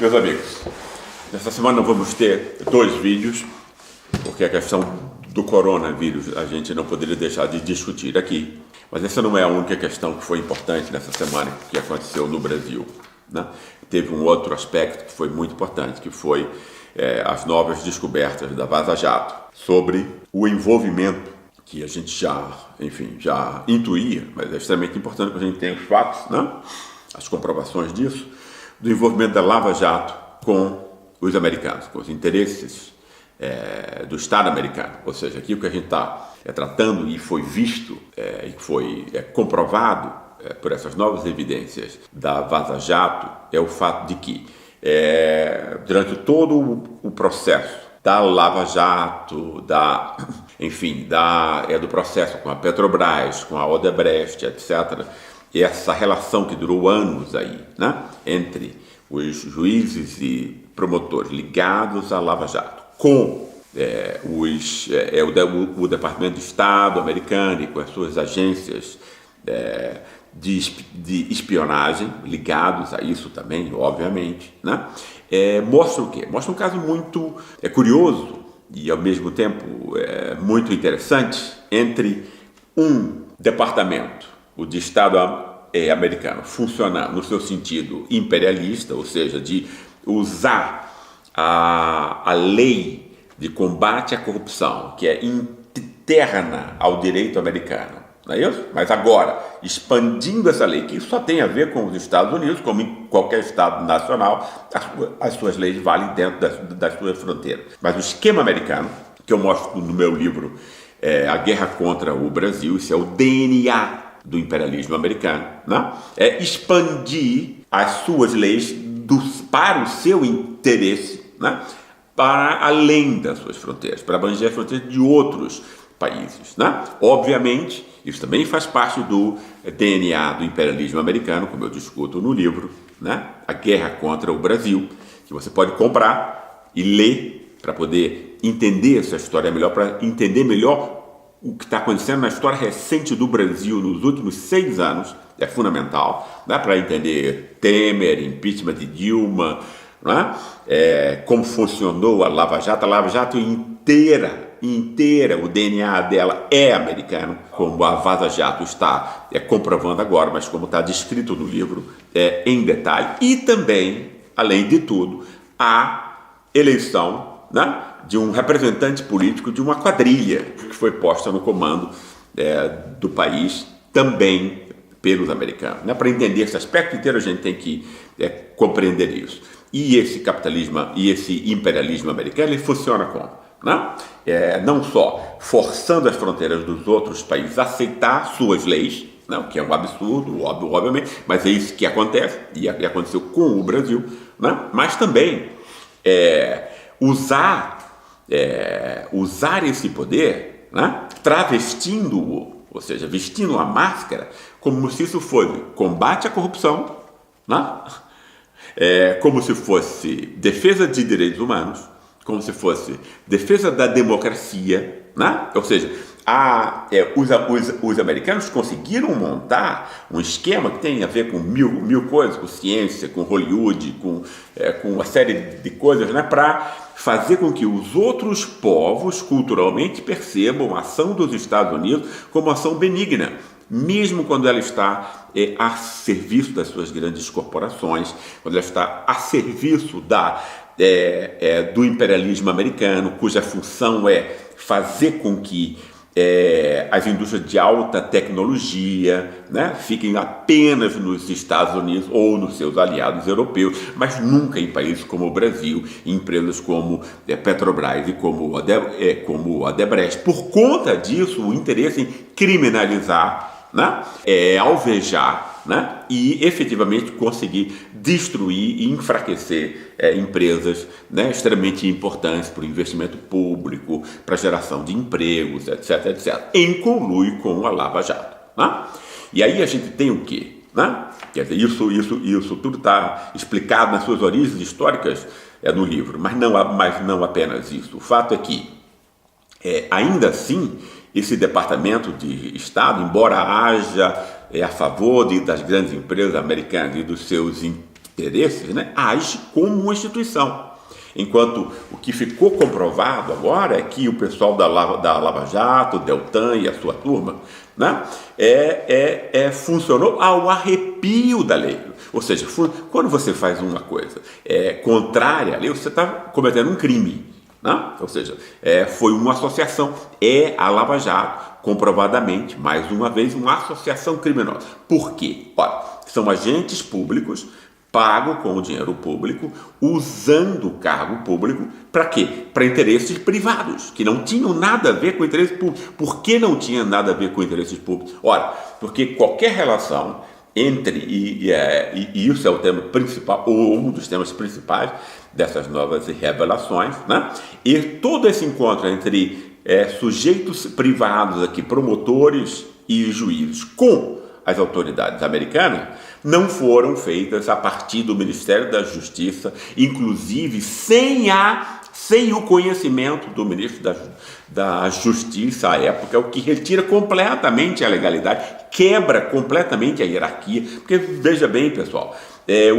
Meus amigos, nessa semana vamos ter 2 vídeos, porque a questão do coronavírus a gente não poderia deixar de discutir aqui. Mas essa não é a única questão que foi importante nessa semana que aconteceu no Brasil, né? Teve um outro aspecto que foi muito importante, que foi as novas descobertas da Vaza Jato sobre o envolvimento que a gente já intuía, mas é extremamente importante que a gente tenha os fatos, né? As comprovações disso, do envolvimento da Lava Jato com os americanos, com os interesses do Estado americano. Ou seja, aquilo que a gente está tratando e foi visto e foi comprovado por essas novas evidências da Vaza Jato é o fato de que durante todo o processo da Lava Jato, do processo com a Petrobras, com a Odebrecht, etc., e essa relação que durou anos aí, né, entre os juízes e promotores ligados à Lava Jato, com o Departamento de Estado americano e com as suas agências de espionagem ligados a isso também, obviamente, né? Mostra o quê? Mostra um caso muito curioso e, ao mesmo tempo, muito interessante entre um departamento, o de Estado americano, funcionando no seu sentido imperialista, ou seja, de usar a lei de combate à corrupção, que é interna ao direito americano, não é isso? Mas agora, expandindo essa lei, que só tem a ver com os Estados Unidos, como em qualquer Estado nacional, as suas leis valem dentro das suas fronteiras. Mas o esquema americano, que eu mostro no meu livro, A Guerra contra o Brasil, isso é o DNA do imperialismo americano, né? É expandir as suas leis para o seu interesse, né? Para além das suas fronteiras, para abranger as fronteiras de outros países, né? Obviamente, isso também faz parte do DNA do imperialismo americano, como eu discuto no livro, né? A Guerra contra o Brasil, que você pode comprar e ler para poder entender essa história melhor, para entender melhor o que está acontecendo na história recente do Brasil nos últimos 6 anos. É fundamental, né? Para entender Temer, impeachment de Dilma, né? Como funcionou a Lava Jato inteira, o DNA dela é americano, como a Vaza Jato está comprovando agora, mas como está descrito no livro em detalhe. E também, além de tudo, a eleição, né, de um representante político de uma quadrilha que foi posta no comando do país também pelos americanos, né? Para entender esse aspecto inteiro a gente tem que compreender isso. E esse capitalismo e esse imperialismo americano, ele funciona como? Né? Não só forçando as fronteiras dos outros países a aceitar suas leis, né? O que é um absurdo, obviamente, mas é isso que acontece, e aconteceu com o Brasil, né? Mas também usar esse poder, né? Travestindo-o, ou seja, vestindo a máscara, como se isso fosse combate à corrupção, né? Como se fosse defesa de direitos humanos, como se fosse defesa da democracia, né? Ou seja, os americanos conseguiram montar um esquema que tem a ver com mil coisas, com ciência, com Hollywood, com uma série de coisas, né? Para fazer com que os outros povos culturalmente percebam a ação dos Estados Unidos como ação benigna, mesmo quando ela está a serviço das suas grandes corporações, quando ela está a serviço do imperialismo americano, cuja função é fazer com que as indústrias de alta tecnologia, né, fiquem apenas nos Estados Unidos ou nos seus aliados europeus, mas nunca em países como o Brasil, em empresas como Petrobras e como Odebrecht. Por conta disso, o interesse em criminalizar, né, alvejar, né, e efetivamente conseguir destruir e enfraquecer empresas, né, extremamente importantes para o investimento público, para a geração de empregos, etc., em conluio com a Lava Jato, né? E aí a gente tem o quê? Né? Quer dizer, isso tudo está explicado nas suas origens históricas no livro, mas não apenas isso. O fato é que, ainda assim, esse Departamento de Estado, embora haja a favor das grandes empresas americanas e dos seus interesses, né, age como uma instituição. Enquanto o que ficou comprovado agora é que o pessoal da Lava Jato, Deltan e a sua turma, né, funcionou ao arrepio da lei. Ou seja, quando você faz uma coisa contrária à lei, você está cometendo um crime. Né? Ou seja, foi uma associação, a Lava Jato, comprovadamente, mais uma vez, uma associação criminosa. Por quê? Olha, são agentes públicos pagam com o dinheiro público, usando o cargo público, para quê? Para interesses privados, que não tinham nada a ver com interesses públicos. Por que não tinha nada a ver com interesses públicos? Ora, porque qualquer relação entre, e isso é o tema principal, ou um dos temas principais dessas novas revelações, né? E todo esse encontro entre sujeitos privados aqui, promotores e juízes, com as autoridades americanas, não foram feitas a partir do Ministério da Justiça, inclusive sem o conhecimento do ministro da Justiça à época, o que retira completamente a legalidade, quebra completamente a hierarquia, porque veja bem, pessoal,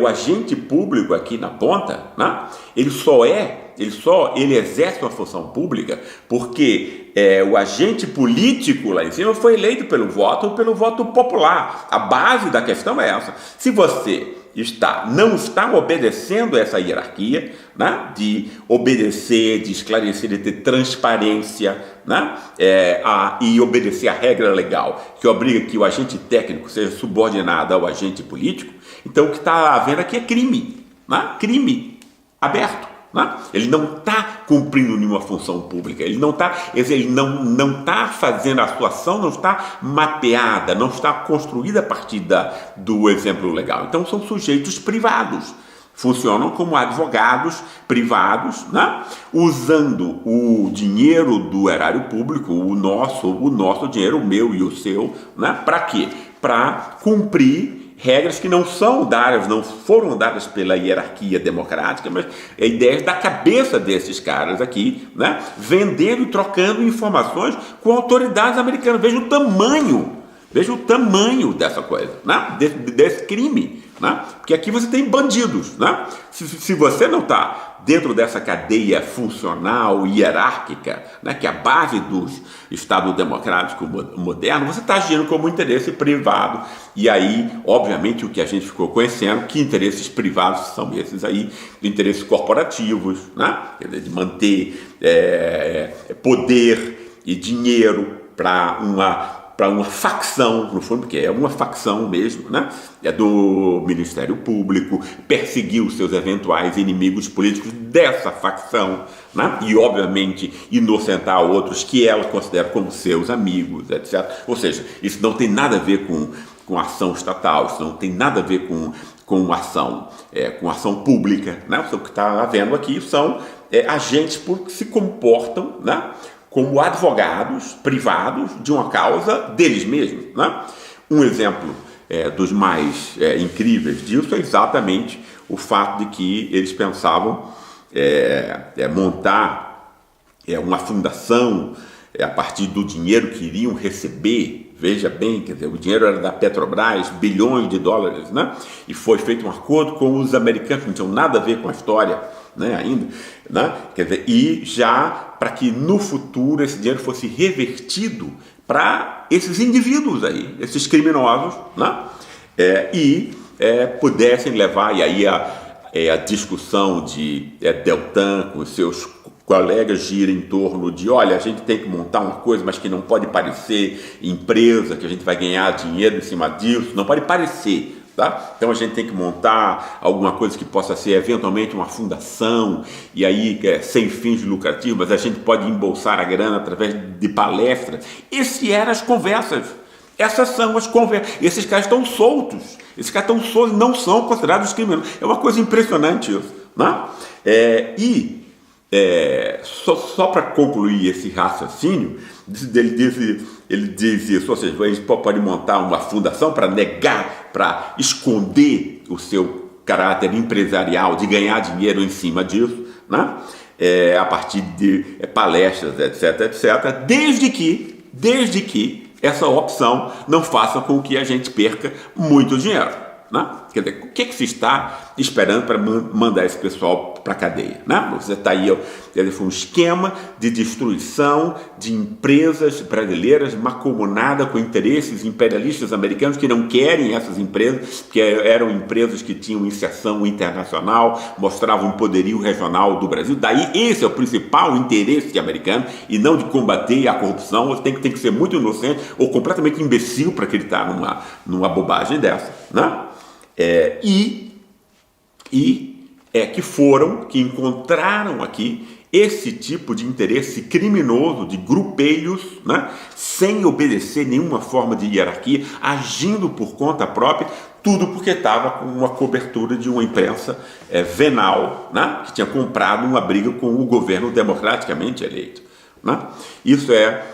o agente público aqui na ponta, né, ele exerce uma função pública porque o agente político lá em cima foi eleito pelo voto popular. A base da questão é essa. Se você não está obedecendo essa hierarquia, né, de obedecer, de esclarecer, de ter transparência, né, e obedecer a regra legal que obriga que o agente técnico seja subordinado ao agente político, então o que está havendo aqui é crime, né, crime aberto. Ele não está cumprindo nenhuma função pública, ele não está fazendo a sua ação, não está mapeada, não está construída a partir do exemplo legal. Então são sujeitos privados, funcionam como advogados privados, né? Usando o dinheiro do erário público, o nosso dinheiro, o meu e o seu, né? Para quê? Para cumprir regras que não foram dadas pela hierarquia democrática, mas ideias da cabeça desses caras aqui, né? Vendendo e trocando informações com autoridades americanas. Veja o tamanho dessa coisa, né? Desse crime, né? Porque aqui você tem bandidos, né? Se você não está dentro dessa cadeia funcional, hierárquica, né, que é a base do Estado democrático moderno, você está agindo como interesse privado. E aí, obviamente, o que a gente ficou conhecendo, que interesses privados são esses aí, interesses corporativos, né, de manter poder e dinheiro para uma facção, no fundo, porque é uma facção mesmo, né? É do Ministério Público, perseguir os seus eventuais inimigos políticos dessa facção, né? E, obviamente, inocentar outros que ela considera como seus amigos, etc. Ou seja, isso não tem nada a ver com ação estatal, isso não tem nada a ver com ação pública, né? O que está havendo aqui são agentes públicos que se comportam, né, como advogados privados de uma causa deles mesmos, né? Um exemplo dos mais incríveis disso é exatamente o fato de que eles pensavam montar uma fundação a partir do dinheiro que iriam receber. Veja bem, quer dizer, o dinheiro era da Petrobras, bilhões de dólares, né? E foi feito um acordo com os americanos, que não tinham nada a ver com a história, né, ainda, né? Quer dizer, e já para que no futuro esse dinheiro fosse revertido para esses indivíduos aí, esses criminosos, né? Pudessem levar, e aí a discussão de Deltan com os seus colegas gira em torno de, olha, a gente tem que montar uma coisa, mas que não pode parecer empresa, que a gente vai ganhar dinheiro em cima disso, não pode parecer, tá? Então a gente tem que montar alguma coisa que possa ser eventualmente uma fundação, e aí sem fins lucrativos, mas a gente pode embolsar a grana através de palestras. Essas eram as conversas. Essas são as conversas. Esses caras estão soltos. Esses caras estão soltos, não são considerados criminosos. É uma coisa impressionante isso, né? Só para concluir esse raciocínio, ele diz isso, ou seja, a gente pode montar uma fundação para negar, para esconder o seu caráter empresarial, de ganhar dinheiro em cima disso, né? A partir de palestras, etc, desde que essa opção não faça com que a gente perca muito dinheiro, né? Quer dizer, o que se está esperando para mandar esse pessoal para a cadeia, né? Você está aí, foi um esquema de destruição de empresas brasileiras mancomunada com interesses imperialistas americanos que não querem essas empresas, que eram empresas que tinham inserção internacional, mostravam um poderio regional do Brasil. Daí esse é o principal interesse americano, e não de combater a corrupção. Você tem que ser muito inocente ou completamente imbecil para acreditar numa bobagem dessa, né? Que encontraram aqui esse tipo de interesse criminoso de grupelhos, né, sem obedecer nenhuma forma de hierarquia, agindo por conta própria, tudo porque estava com uma cobertura de uma imprensa venal, né, que tinha comprado uma briga com o governo democraticamente eleito, né? Isso é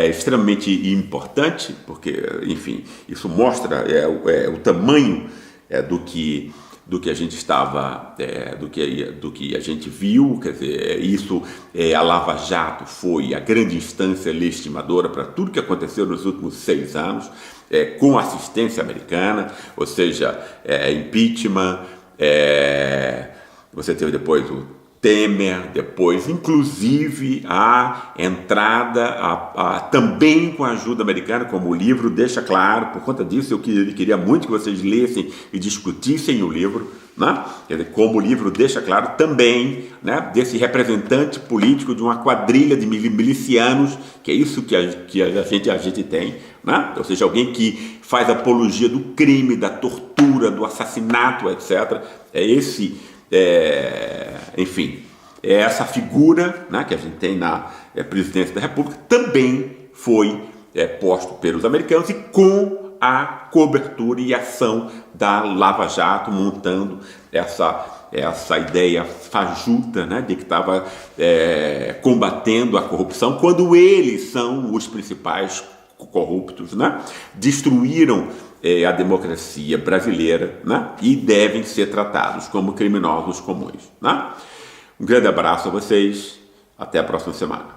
extremamente importante, porque, enfim, isso mostra o tamanho do que a gente estava, do que a gente viu. Quer dizer, isso, a Lava Jato foi a grande instância legitimadora para tudo que aconteceu nos últimos 6 anos, com assistência americana, ou seja, impeachment, você teve depois o Temer, depois, inclusive, a entrada também com a ajuda americana, como o livro deixa claro. Por conta disso, eu queria muito que vocês lessem e discutissem o livro, né? Quer dizer, como o livro deixa claro também, né, desse representante político de uma quadrilha de milicianos, que é isso que a gente tem, né? Ou seja, alguém que faz apologia do crime, da tortura, do assassinato, etc. Enfim, essa figura, né, que a gente tem na presidência da República também foi posto pelos americanos, e com a cobertura e ação da Lava Jato, montando essa ideia fajuta, né, de que estava combatendo a corrupção, quando eles são os principais corruptos, né? Destruíram a democracia brasileira, né? E devem ser tratados como criminosos comuns, né? Um grande abraço a vocês, até a próxima semana.